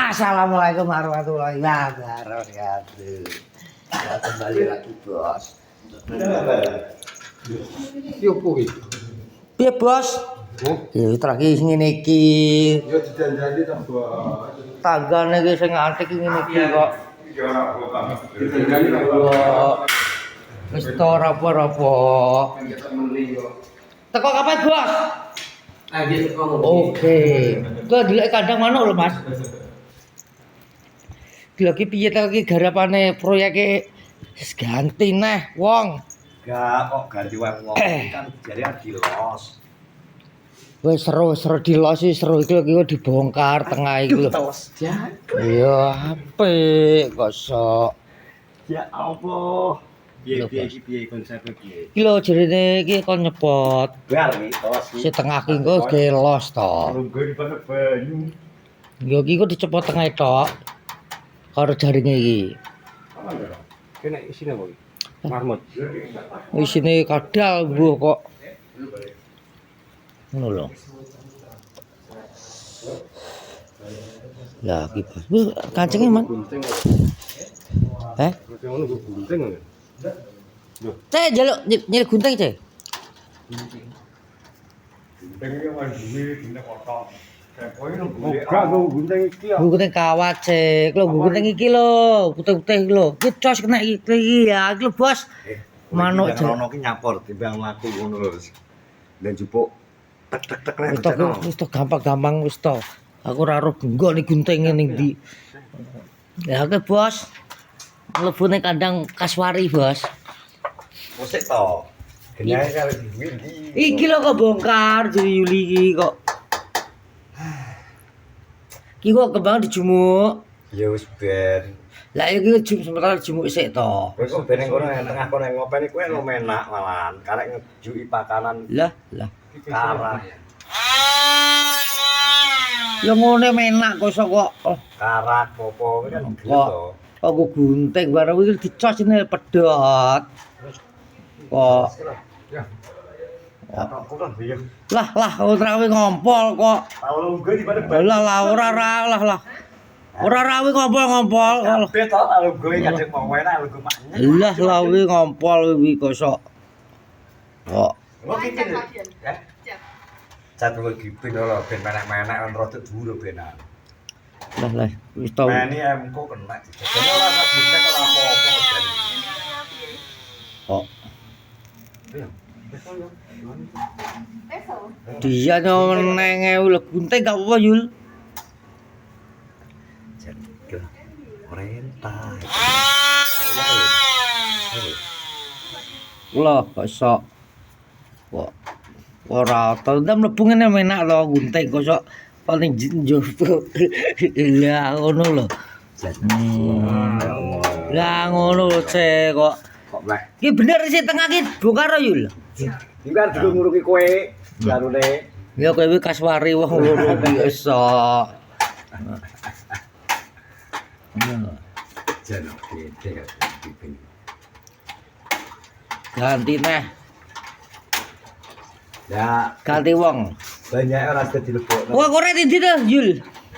Assalamualaikum warahmatullahi wabarakatuh. Ya, kembali lagi bos. Piye bos? Ya lagi ngene iki. Ya dijanjani ta, Bos. Tanggane iki sing antik ngene iki kok. Dijanjani ta, Kok wis ora apa-apa. Teko kapan bos? Oke. Kok delok kandang manuk lho Mas. Lagi piye ta iki garapane proyeke wis ganti neh wong. Enggak kok ganti wong kan jare dilos. Wis seru dilos iki seru iki kok dibongkar tengah iki lho. Iya apik kok sok. Ya Allah. Piye konsepnya piye? Iki lho jerene iki kon nyepot. Bar mitos. Setengah ki engko gelos to. Lungguh di pakai banyu. Yo iki kok dicepot tengah tok. Karo jaringe iki. Kena isine kok. Marmut. Isine kadal mbuh kok. Ngono lho. Lah iki bos. Wis kancenge man. Gunting. Heh? Ngono kok gunting. Cek njaluk nyil gunting cek. Gunting iki wis duwe dene kotok. Kepoe lho Enggak kok gunting iki ya. Gunting kawat cek. Lho gunting iki lho, putih-putih iki lho. Iki cos kena iki ya, iki lho bos. Manuk Ono ki nyapor timbang mlaku ngono lho. Dan jupuk tek Wis to gampang-gampang wis to. Aku ora ro nggon iki gunting ning ndi. Ya oke bos. Mlebu ning kandang Kaswari bos. Musik to. Genyae karo ndi. Iki lho kok bongkar jadi Yuli iki kok. Iki kok kembang dijumuk. Ya wis ben. Lah iki sementara jumuk sik to. Kowe kok ben ngono nang tengah kono ngopeni kowe lo menak malahan. Karek ngejuki pakanan Lah. karah. Ya ngene menak kok sok kok. Karak popo kan Kok. gitu. Aku gunting barang iki dicos ini pedot. Kok. Aku kan biyen Lah ora ngompol kok. tau lungguh di pada Lah ora lah. Ora rawi ngompol. kabeh to tau lungguh kadang mau enak lungguh maknya. Lah lawi ngompol iki kosok. Kok. Lo kiki ya. Cat kok gipin lho ben menek-menek kan rada dhuwur benan. Lah wis tau. Meni emko kena. Jadi ora sak diket ora apa-apa jan. Kok. Dia neng lho gunting gak apa Yul. Jan ke perintah. Lah kosok. Kok ora tau ndam mlebu ngene menak to gunting kosok paling njupuk. Lah ngono lho. Lah ngono lho cek kok. Kok blek. Ki bener sih tengah ki bongkar Yul. Iki kan juga nguruki kowe jarune. Ya kowe iki Kaswari wong ngono biasa. Jan gede gipin. Ganti neh, Ya ganti wong. banyak ora sudah dilebokno. Wah, korek ndi to, Yul?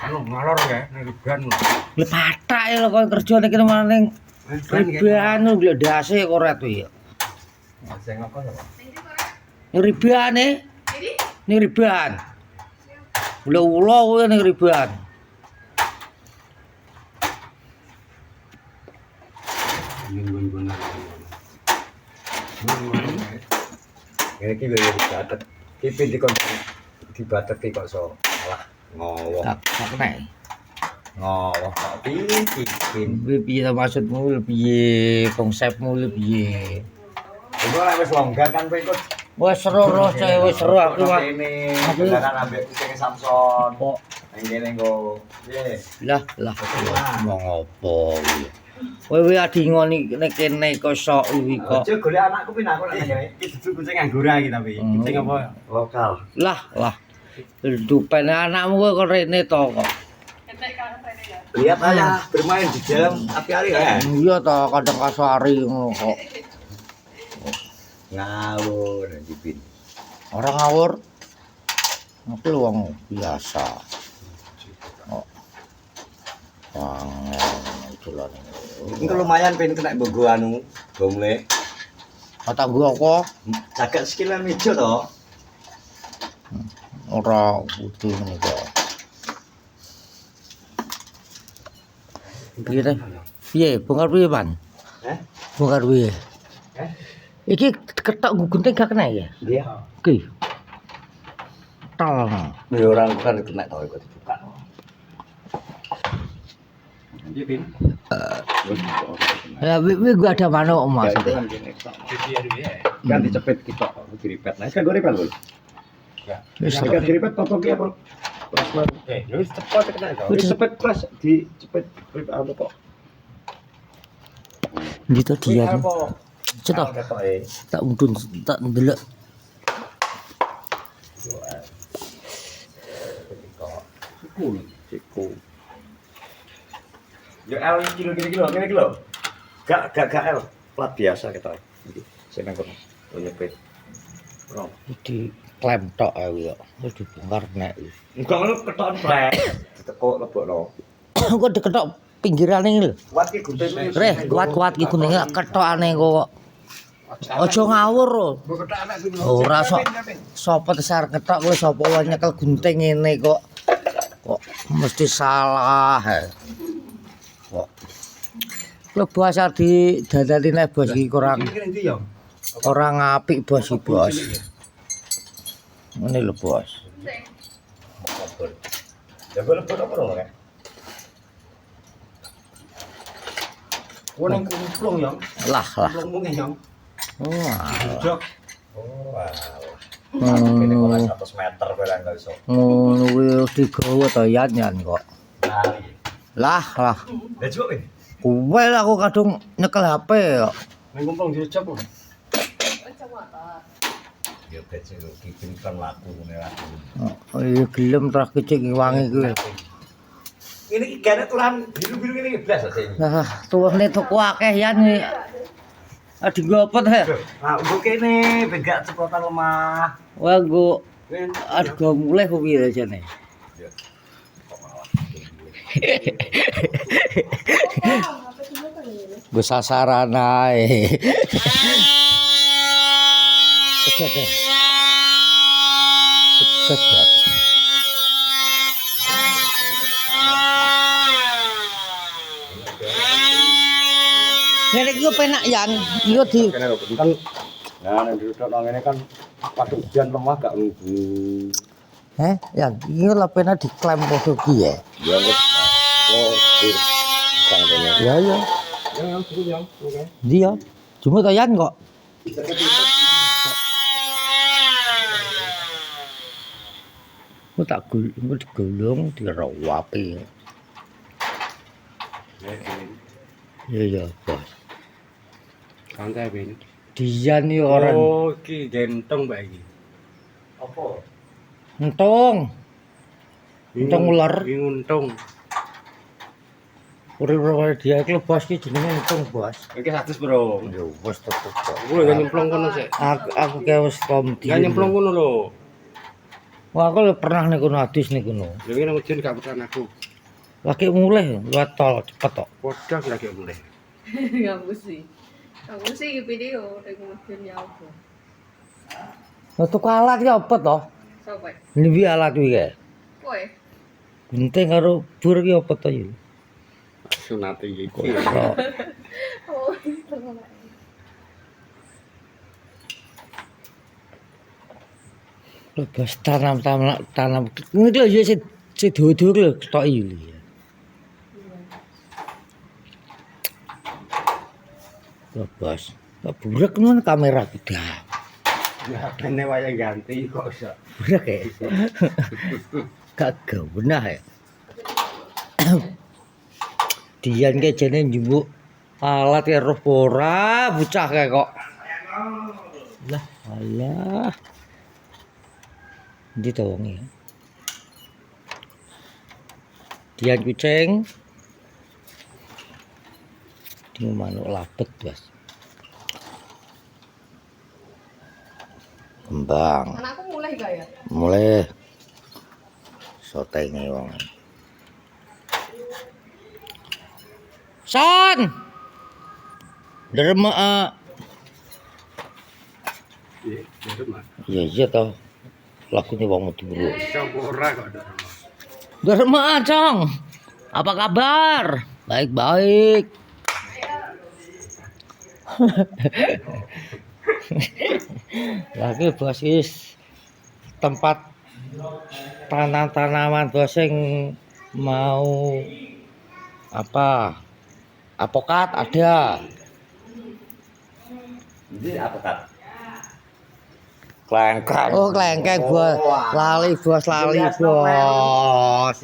anu ngalor ya ning riban. Lah pathak ya lho kok kerja nek kene maning riban lho ndase korek to ya. Sing apa ya, Pak? Ribane. Ning riban. Ula kowe ning riban. Ngene iki lho dibatet. Kipin dibatet ki kok so malah ngowoh. Tak kena. Ngowoh kok pin. Piye to maksudmu piye konsepmu piye? Iku lek wis longgar kan kowe ikut Wes seru wis seru aku wah. Aku kan ambek kucing Samson. Kok Nang kene nggo. Piye? lah ngomong apa kuwi. Kowe adi ngoni nek kene kosok iki kok. Aja golek anakku pin aku nang kene. Iki dudu kucing Anggora iki tapi. Kucing apa? Lokal. Lah. Dupen anakmu kok rene to kok. Lihat aja bermain di dalam api hari ya. Iya to kadang Kaswari ngono kok. Ngawur Jipin. Ora ngawur. Aku wong biasa. dolan. Ini kan lumayan pengen kena bogo anu, gomle. Kata gua kok Agak sekilan meja toh. ora utuh ngene kok. Piye ta? Piye, bongkar piye, Pan? Eh? Bongkar piye? Eh? Iki ketok gunting gak kena ya? Iya. Ki. Tol. Ya orang kan kena toh kok dibuka. Iya, Bin. Ya, gua ada manuk Mas. Kan dicepet kita diripet. Nah, kan gue ripet lho. Ya. Wis Kan diripet potongnya apa? Wis cepet kena to. Wis cepet kelas dicepet ripet apa kok. gitu dia. Cetok. Ketoke. Tak undun tak ndelok. Siku. Yo L kilo ngene iki lho. Gak L. Plat biasa ketoke. Iki sing nang kono. Nyepet. Rom. Di klem tok ae yo. Wis dibongkar nek. Enggak ngono ketokan plek. Diteko lebokno. Kok diketok pinggirane iki lho. Kuat ki gunting. Reh, kuat-kuat ki guntinge ketokane kok. Aja ngawur lho. Ora sok sapa tesar ketok kuwi sapa wae nyekel gunting ngene kok. Kok mesti salah. Kok. Lho bos di dadani nek bos iki kurang apik bos iki bos. Ngene lho bos. Ya boleh apa dong ya? Wong kumplung ya. Lah. Kumplung mungkin ya. Wah. Jok. Oh, wah. Ini kok 100 meter barang enggak iso. Ngono kuwi digawa to yan kok. Lah. Lah coba ini. Kuwe aku kadung nyekel HP kok. Ning kumplung direjep kok. Ya becik kok iki kan laku ngene laku. Oh iya gelem terus kecik wangi kuwi. Ini iki gane tulan biru-biru ini blas asih. Nah, tuwene tuku akeh yan iki. Adi ngopot he. Nah, untuk kene begak ceplotan lemah. Wah nggo go mulih kok piye jane. Gue sasaran ae. Keset. Keset. Ngene iki penak yan, iki di Kene lho kan. Nah, nek duduk nang ngene kan pas hujan lemah gak mlebu. yan iki lho penak diklaim padha ki ya. Ya wis. Oh, sang kene. Ya ya. Yang dulu yang, oke. Dia cuma to yan kok. Ku tak digulung dirawapi. Ya bos. Santai Ben. Dian iki orang Oh, iki gentong Mbak iki. Apa? entung. Entung ular. Iki untung. Urip-urip dia iki bos iki jenenge entung bos. Iki 100, Bro. Yo bos tetep kok. Gue gak nyemplung kono sih. Aku ke wis komedi. Gak nyemplung kono lho. Wah aku pernah ning kono adus ning kono. Lha iki nang ujian gak pesan aku. Lagi mulai lewat tol cepet tok. Podak lagi boleh. Kamu sih video kemudian ya apa? Lah tuku alat ki apa to? Sopo? Niwi alat kuwi kae. Kowe? Gunting karo bur ki apa to iki? Sunate iki. Kok Oh, tenang. bos tanam ini lho ya si dodo lho tok iki. Lho bos, kok burek ngono kamera kita. Ya kene wayang ganti kok iso. Burek ya. Gak gawenah ya. Dian ke jane njupuk alat ya roh ora bocah kae kok. Lah, alah. Ndi to wonge. Dian kucing. Di manuk labet, Bos. Kembang. Anakku mulai gak ya? Mulai sotenge wong. Son. Derma. Iya, itu mah. Iya toh. Lagune wong Madura. Ora kok ada. Derma, Cong. Apa kabar? Baik-baik. Lagi bos is tempat tanam-tanaman bos sing mau apa? Apokat ada. Ini apa tak? Klengkeng. Oh, kelengkeng bos. Lali bos, lali bos.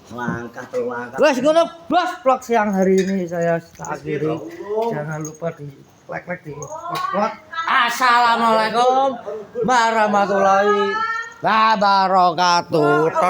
Langkah terlangkah. Wes ngono bos, vlog siang hari ini saya akhiri. Jangan lupa di like di subscribe. Assalamualaikum warahmatullahi wabarakatuh.